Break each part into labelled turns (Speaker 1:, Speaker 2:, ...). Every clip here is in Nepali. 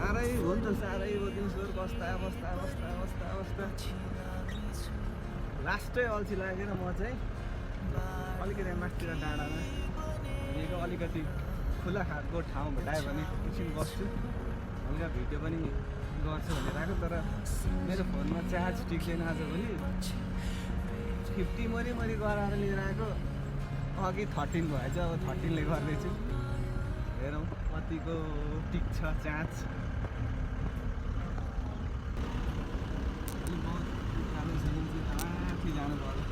Speaker 1: साह्रै हो नि त साह्रै हो दिउँसो बस्दा बस्दा बस्दा बस्दा बस्दा लास्टै अल्छी लागेर म चाहिँ अलिकति माथितिर डाँडामा हिँडेको अलिकति खुला खालको ठाउँ भेटायो भने एकछिन बस्छु हल्का भिडियो पनि गर्छु भनेर आएको तर मेरो फोनमा चार्ज टिक्दैन आजभोलि 50 मरि गराएर लिएर आएको अघि 13 भएछ अब 13ले गर्दैछु हेरौँ कतिको टिक्छ चार्ज माथि जानु पर्यो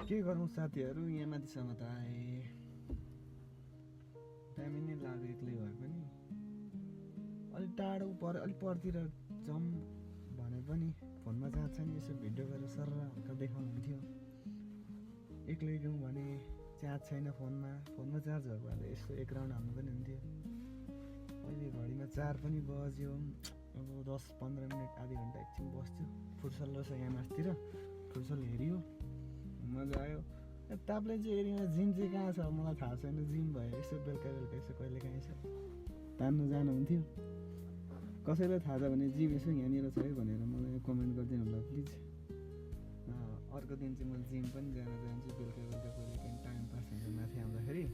Speaker 1: के गरौँ साथीहरू यहाँ माथिसम्म त आए टाइमै नै लाग्यो एक्लै भए पनि अलिक टाढो अलिक परतिर जाउँ भने पनि फोनमा चार्ज छैन यसो भिडियो गरेर सर हल्का देखाउनु हुन्थ्यो एक्लै गयौँ भने चार्ज छैन फोनमा चार्ज भएको भए यसो एक राउन्ड हाल्नु पनि हुन्थ्यो अहिले घडीमा 4 पनि बज्यो अब 10-15 मिनट आधी घन्टा एकछिन बस्छु फुटसल रहेछ यहाँ माथितिर फुटसल हेऱ्यो मजा आयो ताप्लेजुङ एरियामा जिम चाहिँ कहाँ छ मलाई थाहा छैन जिम भयो यसो बेलुका यसो कहिले काहीँ छ तान्नु जानु हुन्थ्यो कसैलाई थाहा छ भने जिम यसो यहाँनिर छ है भनेर मलाई कमेन्ट गरिदिनु होला प्लिज अर्को दिन चाहिँ म जिम पनि जान्छु बेलुका कहिले काहीँ टाइम पास हुन्छ माथि आउँदाखेरि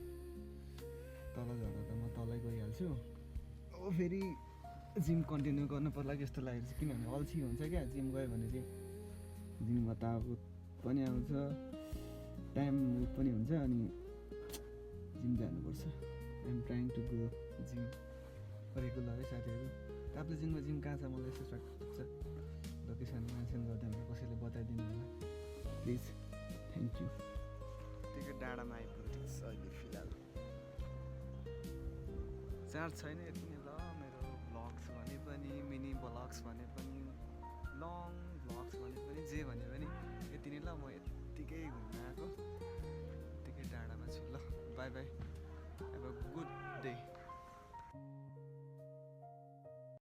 Speaker 1: तल झर्दा त म तलै गइहाल्छु अब फेरि जिम कन्टिन्यू गर्नु पर्ला जस्तो लागेको छ किनभने अल्छी हुन्छ क्या जिम गयो भने चाहिँ जिममा तागत पनि आउँछ टाइम पनि हुन्छ अनि जिम जानुपर्छ I'm trying to go gym regular है साथीहरू ताप्लेजुङमा जिम कहाँ छ मलाई यसो सक्छ लोकेसन मेन्सन गर्दा भने कसैले बताइदिनु होला प्लिज थ्याङ्क यू त्यही डाँडामा आइपुगेको छ अहिले फिलहाल चार्ज छैन यति नै ल मेरो भ्लग्स भने पनि मिनी भ्लग्स भने पनि लङ भ्लग्स भने पनि जे भने पनि यति नै ल म यत्तिकै घुम्न आएको यत्तिकै डाँडामा छु ल by by have a good day